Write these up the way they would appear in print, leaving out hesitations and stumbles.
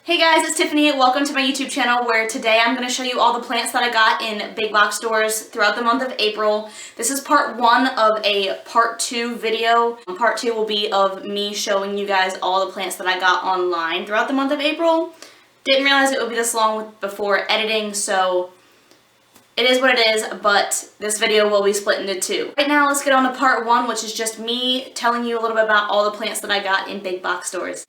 Hey guys, it's Tiffany. Welcome to my YouTube channel where today I'm going to show you all the plants that I got in big box stores throughout the month of April. This is part one of a part two video. Part two will be of me showing you guys all the plants that I got online throughout the month of April. Didn't realize it would be this long before editing, so it is what it is, but this video will be split into two. Right now, let's get on to part one, which is just me telling you a little bit about all the plants that I got in big box stores.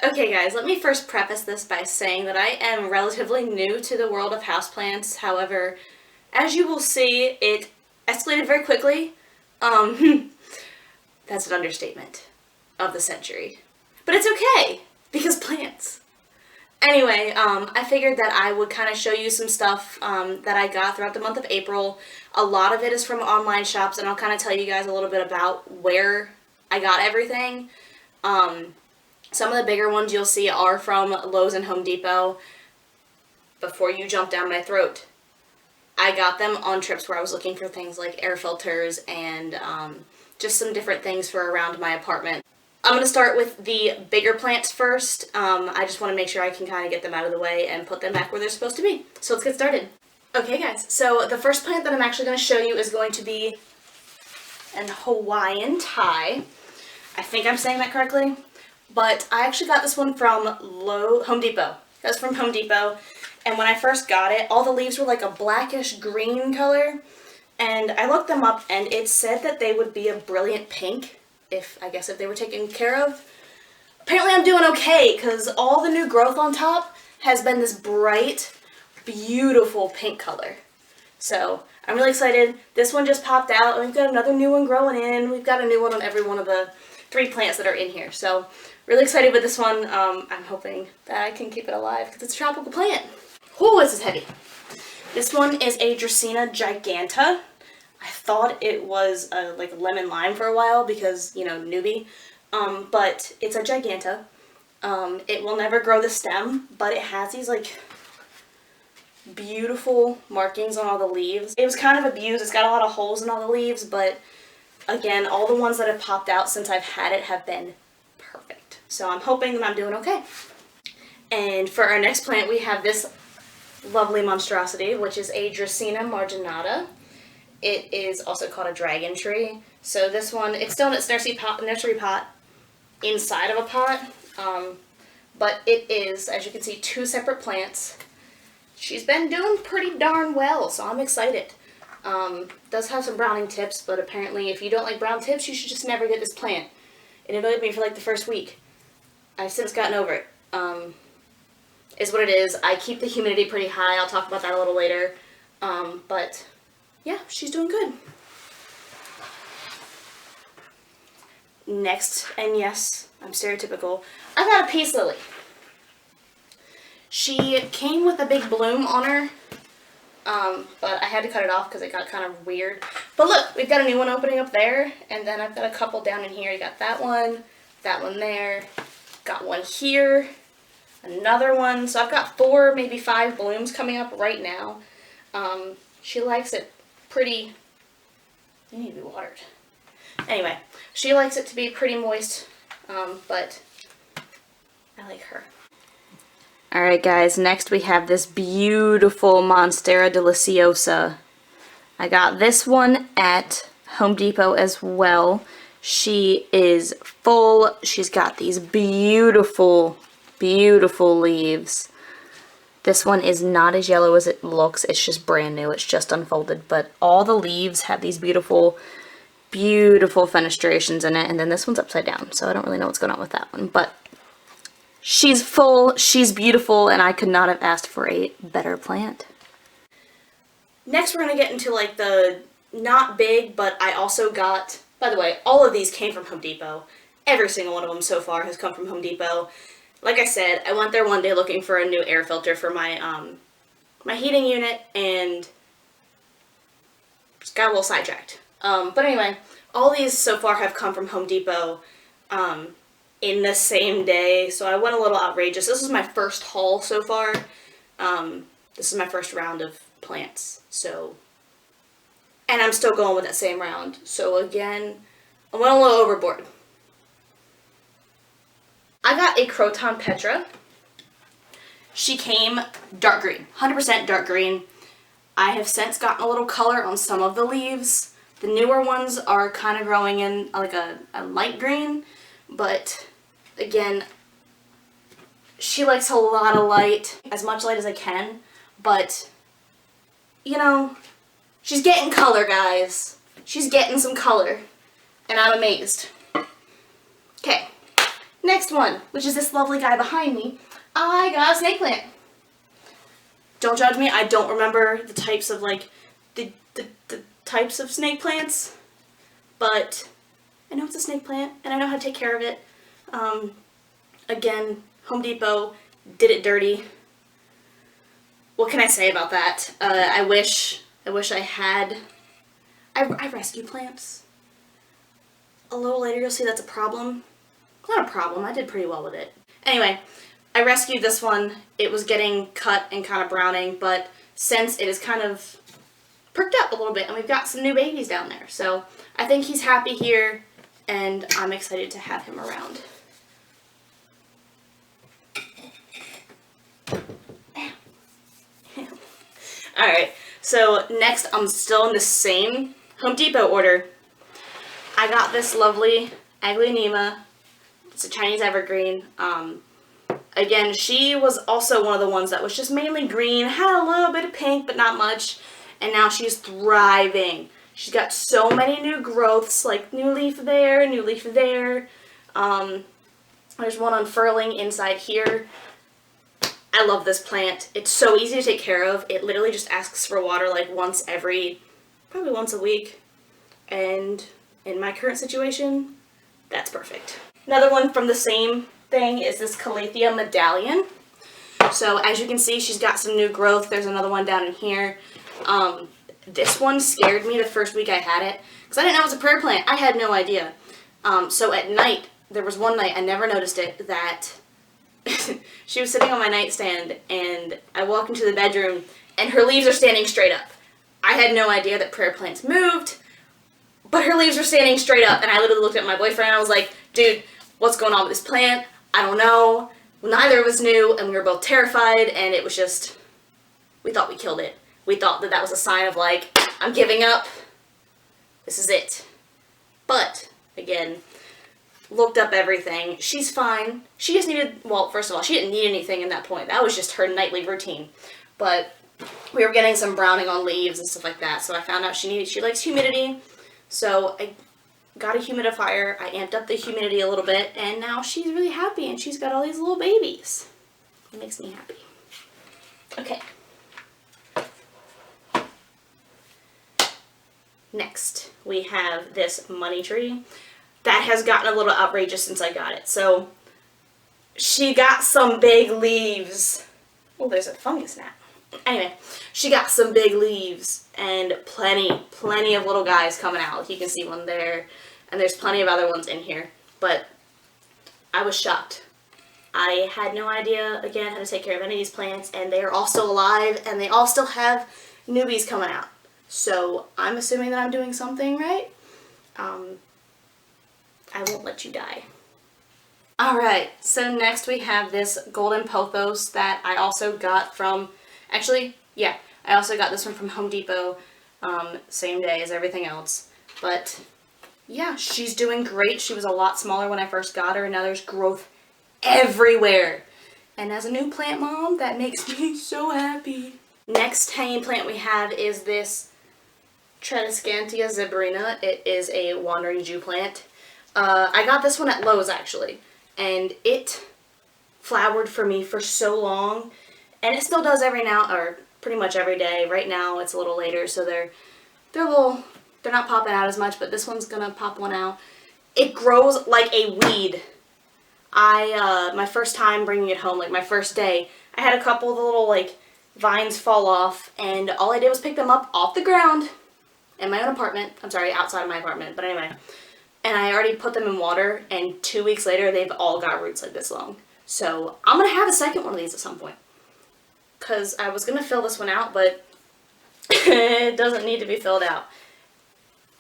Okay guys, let me first preface this by saying that I am relatively new to the world of houseplants. However, as you will see, it escalated very quickly. That's an understatement of the century. But it's okay, because plants. Anyway, I figured that I would kind of show you some stuff that I got throughout the month of April. A lot of it is from online shops, and I'll kind of tell you guys a little bit about where I got everything. Some of the bigger ones you'll see are from Lowe's and Home Depot. Before you jump down my throat, I got them on trips where I was looking for things like air filters and just some different things for around my apartment. I'm going to start with the bigger plants first. I just want to make sure I can kind of get them out of the way and put them back where they're supposed to be. So let's get started. Okay guys, so the first plant that I'm actually going to show you is going to be an Hawaiian Thai. I think I'm saying that correctly. But I actually got this one from Home Depot. It was from Home Depot. And when I first got it, all the leaves were like a blackish green color. And I looked them up and it said that they would be a brilliant pink, if they were taken care of. Apparently I'm doing okay because all the new growth on top has been this bright, beautiful pink color. So I'm really excited. This one just popped out and we've got another new one growing in. We've got a new one on every one of the 3 plants that are in here. So really excited with this one. I'm hoping that I can keep it alive because it's a tropical plant. Oh, this is heavy. This one is a Dracaena giganta. I thought it was like lemon lime for a while because, you know, newbie. But it's a giganta. It will never grow the stem, but it has these like beautiful markings on all the leaves. It was kind of abused. It's got a lot of holes in all the leaves, but again, all the ones that have popped out since I've had it have been perfect. So I'm hoping that I'm doing okay. And for our next plant, we have this lovely monstrosity, which is a Dracaena marginata. It is also called a dragon tree. So this one, it's still in its nursery pot inside of a pot. But it is, as you can see, 2 separate plants. She's been doing pretty darn well, so I'm excited. Does have some browning tips, but apparently if you don't like brown tips, you should just never get this plant. It annoyed me for like the first week. I've since gotten over it. Is what it is. I keep the humidity pretty high. I'll talk about that a little later. But yeah, she's doing good. Next, and yes, I'm stereotypical, I got a peace lily. She came with a big bloom on her. But I had to cut it off because it got kind of weird. But look, we've got a new one opening up there, and then I've got a couple down in here. You got that one there, got one here, another one. So I've got 4, maybe 5 blooms coming up right now. She likes it pretty, they need to be watered. Anyway, she likes it to be pretty moist, but I like her. Alright guys, next we have this beautiful Monstera deliciosa. I got this one at Home Depot as well. She is full. She's got these beautiful, beautiful leaves. This one is not as yellow as it looks. It's just brand new. It's just unfolded. But all the leaves have these beautiful, beautiful fenestrations in it. And then this one's upside down, so I don't really know what's going on with that one. But she's full, she's beautiful, and I could not have asked for a better plant. Next we're going to get into like the not big, but I also got, by the way, all of these came from Home Depot. Every single one of them so far has come from Home Depot. Like I said, I went there one day looking for a new air filter for my my heating unit and just got a little sidetracked. But anyway, all these so far have come from Home Depot. In the same day, so I went a little outrageous. This is my first haul so far. This is my first round of plants, so, and I'm still going with that same round. So again, I went a little overboard. I got a Croton Petra. She came dark green, 100% dark green. I have since gotten a little color on some of the leaves. The newer ones are kind of growing in like a light green, but again, she likes a lot of light, as much light as I can, but you know, she's getting color, guys. She's getting some color, and I'm amazed. Okay, next one, which is this lovely guy behind me. I got a snake plant. Don't judge me, I don't remember the types of like, the types of snake plants, but I know it's a snake plant, and I know how to take care of it. Again, Home Depot did it dirty. What can I say about that? I wish I had. I rescue plants. A little later you'll see that's a problem. Not a problem, I did pretty well with it. Anyway, I rescued this one. It was getting cut and kind of browning, but since it is kind of perked up a little bit and we've got some new babies down there. So I think he's happy here and I'm excited to have him around. Alright, so next I'm still in the same Home Depot order. I got this lovely Anglia Neela. It's a Chinese evergreen. Again, she was also one of the ones that was just mainly green, had a little bit of pink, but not much, and now she's thriving. She's got so many new growths, like new leaf there, new leaf there. There's one unfurling inside here. I love this plant. It's so easy to take care of. It literally just asks for water like probably once a week. And in my current situation, that's perfect. Another one from the same thing is this Calathea medallion. So as you can see, she's got some new growth. There's another one down in here. This one scared me the first week I had it because I didn't know it was a prayer plant. I had no idea. So at night, there was one night, I never noticed it, that she was sitting on my nightstand and I walk into the bedroom and her leaves are standing straight up. I had no idea that prayer plants moved, but her leaves were standing straight up, and I literally looked at my boyfriend and I was like, dude, what's going on with this plant? I don't know. Neither of us knew, and we were both terrified, and it was just, we thought we killed it. We thought that that was a sign of like, I'm giving up. This is it. But, again, looked up everything. She's fine. She just needed, well, first of all, she didn't need anything in that point. That was just her nightly routine. But we were getting some browning on leaves and stuff like that, so I found out she likes humidity. So I got a humidifier, I amped up the humidity a little bit, and now she's really happy and she's got all these little babies. It makes me happy. Okay. Next, we have this money tree that has gotten a little outrageous since I got it. So she got some big leaves. Oh, there's a fungus gnat. Anyway, she got some big leaves and plenty of little guys coming out. You can see one there, and there's plenty of other ones in here. But I was shocked. I had no idea, again, how to take care of any of these plants, and they are all still alive, and they all still have newbies coming out. So I'm assuming that I'm doing something right. I won't let you die. Alright, so next we have this golden pothos that I also got from, actually, yeah, I also got this one from Home Depot, same day as everything else. But yeah, she's doing great. She was a lot smaller when I first got her, and now there's growth everywhere. And as a new plant mom, that makes me so happy. Next hanging plant we have is this Tradescantia zebrina. It is a wandering Jew plant. I got this one at Lowe's actually, and it flowered for me for so long, and it still does every now, or pretty much every day. Right now it's a little later, so they're not popping out as much, but this one's gonna pop one out. It grows like a weed. My first time bringing it home, like my first day, I had a couple of the little like vines fall off, and all I did was pick them up off the ground in my own apartment. I'm sorry, outside of my apartment, but anyway. And I already put them in water, and 2 weeks later, they've all got roots like this long. So I'm going to have a second one of these at some point. Because I was going to fill this one out, but it doesn't need to be filled out.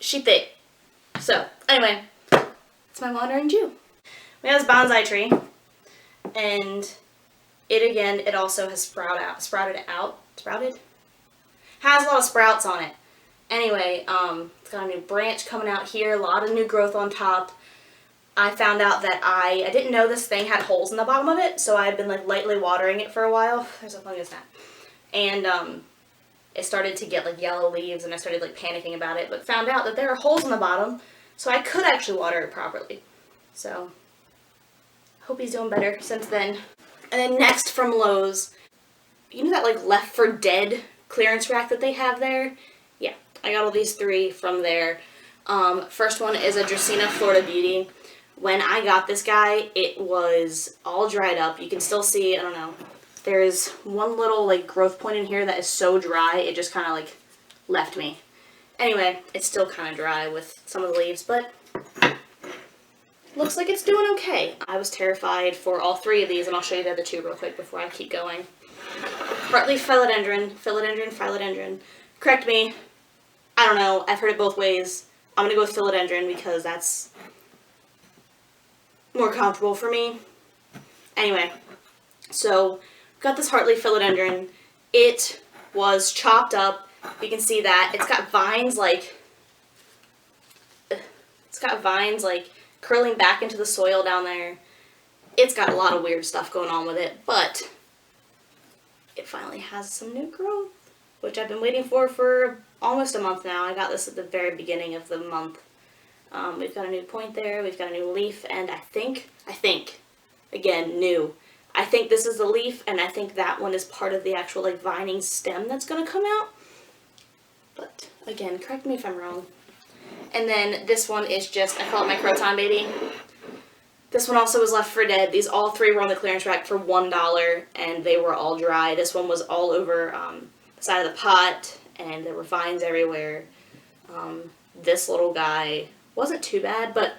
She thick. So, anyway, it's my wandering Jew. We have this bonsai tree, and it also has has a lot of sprouts on it. Anyway, it's got a new branch coming out here, a lot of new growth on top. I found out that I didn't know this thing had holes in the bottom of it, so I had been like lightly watering it for a while. There's a fungus gnat. And it started to get like yellow leaves, and I started like panicking about it, but found out that there are holes in the bottom, so I could actually water it properly. So, hope he's doing better since then. And then next from Lowe's, you know that like Left for Dead clearance rack that they have there? Yeah, I got all these 3 from there. First one is a Dracaena Florida Beauty. When I got this guy, it was all dried up. You can still see, I don't know, there's one little like growth point in here that is so dry, it just kind of like left me. Anyway, it's still kind of dry with some of the leaves, but looks like it's doing okay. I was terrified for all 3 of these, and I'll show you the other 2 real quick before I keep going. Heartleaf philodendron. Correct me. I don't know. I've heard it both ways. I'm going to go with philodendron because that's more comfortable for me. Anyway, so got this Heartleaf philodendron. It was chopped up. You can see that. It's got vines like curling back into the soil down there. It's got a lot of weird stuff going on with it, but it finally has some new growth, which I've been waiting for almost a month now. I got this at the very beginning of the month. We've got a new point there, we've got a new leaf, and I think, again, new. I think this is the leaf, and I think that one is part of the actual like vining stem that's going to come out. But, again, correct me if I'm wrong. And then this one is just, I call it my Croton Baby. This one also was Left for Dead. These all 3 were on the clearance rack for $1, and they were all dry. This one was all over the side of the pot, and there were vines everywhere. This little guy wasn't too bad, but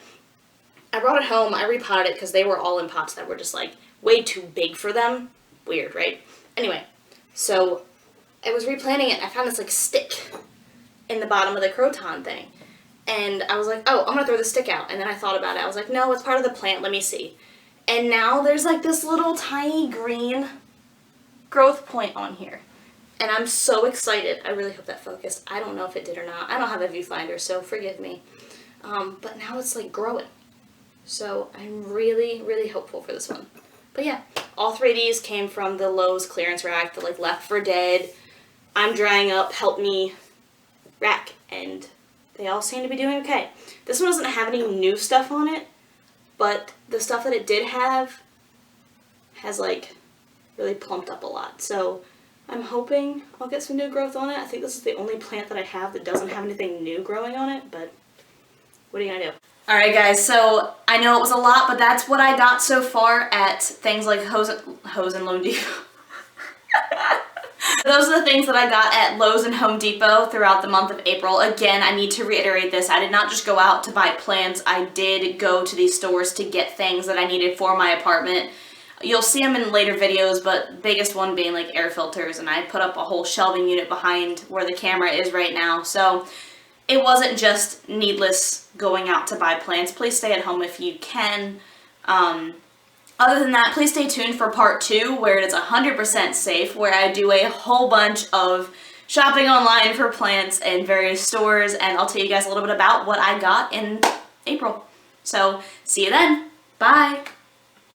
I brought it home. I repotted it because they were all in pots that were just like way too big for them. Weird, right? Anyway, so I was replanting it, and I found this like stick in the bottom of the Croton thing. And I was like, oh, I'm going to throw the stick out. And then I thought about it. I was like, no, it's part of the plant. Let me see. And now there's like this little tiny green growth point on here. And I'm so excited. I really hope that focused. I don't know if it did or not. I don't have a viewfinder, so forgive me. But now it's like growing. So I'm really, really hopeful for this one. But yeah, all 3 of these came from the Lowe's clearance rack, the like Left for Dead, I'm drying up, help me rack. And they all seem to be doing okay. This one doesn't have any new stuff on it, but the stuff that it did have has like really plumped up a lot. So I'm hoping I'll get some new growth on it. I think this is the only plant that I have that doesn't have anything new growing on it, but what are you gonna do? Alright guys, so I know it was a lot, but that's what I got so far at things like Hose and Loan Depot. Those are the things that I got at Lowe's and Home Depot throughout the month of April. Again, I need to reiterate this. I did not just go out to buy plants. I did go to these stores to get things that I needed for my apartment. You'll see them in later videos, but biggest one being like air filters, and I put up a whole shelving unit behind where the camera is right now. So it wasn't just needless going out to buy plants. Please stay at home if you can. Other than that, please stay tuned for part 2 where it is 100% safe, where I do a whole bunch of shopping online for plants in various stores, and I'll tell you guys a little bit about what I got in April. So, see you then. Bye!